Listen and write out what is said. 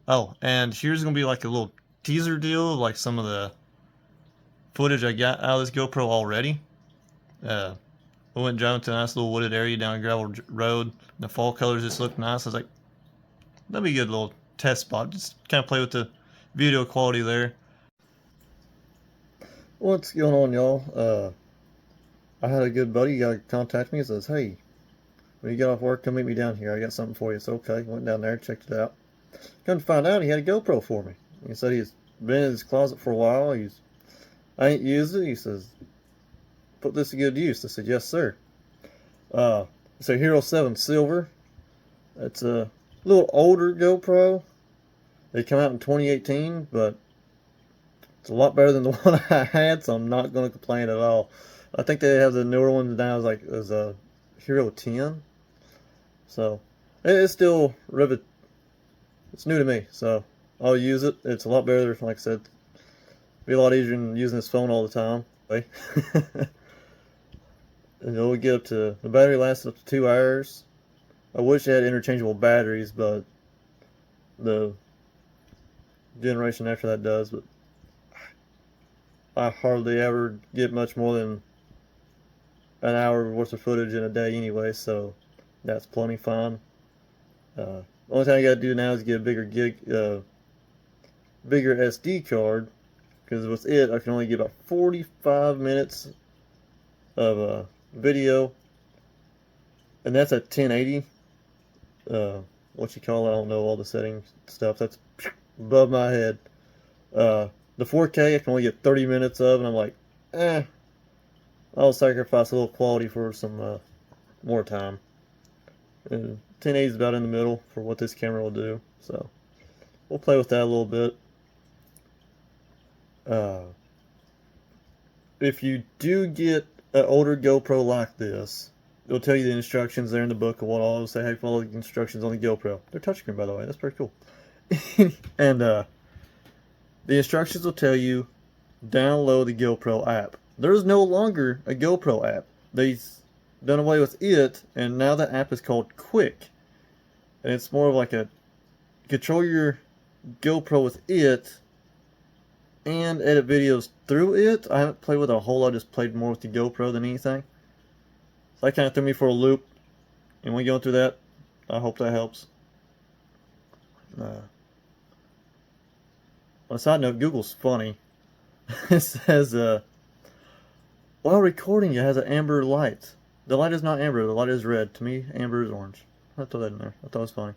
Oh, and here's gonna be like a little teaser deal of like some of the footage I got out of this GoPro already. We went driving to a nice little wooded area down a gravel road. The fall colors just looked nice. I was like, that'd be a good little test spot. Just kind of play with the video quality there. What's going on, y'all? I had a good buddy contact me and says, hey, when you get off work, come meet me down here. I got something for you. It's okay. Went down there, checked it out. Come to find out, he had a GoPro for me. He said he's been in his closet for a while. I ain't used it. He says, put this to good use. I said, yes, sir. It's a Hero 7 Silver. It's a little older GoPro. They come out in 2018, but it's a lot better than the one I had, so I'm not going to complain at all. I think they have the newer one now as a Hero 10. So it's still rivet. It's new to me, so I'll use it. It's a lot better, like I said. Be a lot easier than using this phone all the time. And it'll get up to, the battery lasts up to 2 hours. I wish it had interchangeable batteries, but the generation after that does. But I hardly ever get much more than an hour worth of footage in a day anyway, so that's plenty fine. Only thing I gotta do now is get a bigger SD card, because with it I can only get about 45 minutes of video, and that's at 1080. What you call it? I don't know all the settings stuff. That's above my head. The 4K I can only get 30 minutes of, and I'm like, I'll sacrifice a little quality for some more time. 1080 is about in the middle for what this camera will do, so we'll play with that a little bit. If you do get an older GoPro like this, it'll tell you the instructions there in the book of what all it'll say. Hey, follow the instructions on the GoPro. They're touchscreen, by the way. That's pretty cool. And the instructions will tell you download the GoPro app. There's no longer a GoPro app. They've done away with it, and now the app is called Quick. And it's more of like a control your GoPro with it and edit videos through it. I haven't played with it a whole lot, just played more with the GoPro than anything. So that kind of threw me for a loop. And when going through that, I hope that helps. On a side note, Google's funny. It says, while recording, it has an amber light. The light is not amber, the light is red. To me, amber is orange. I throw that in there. I thought it was funny.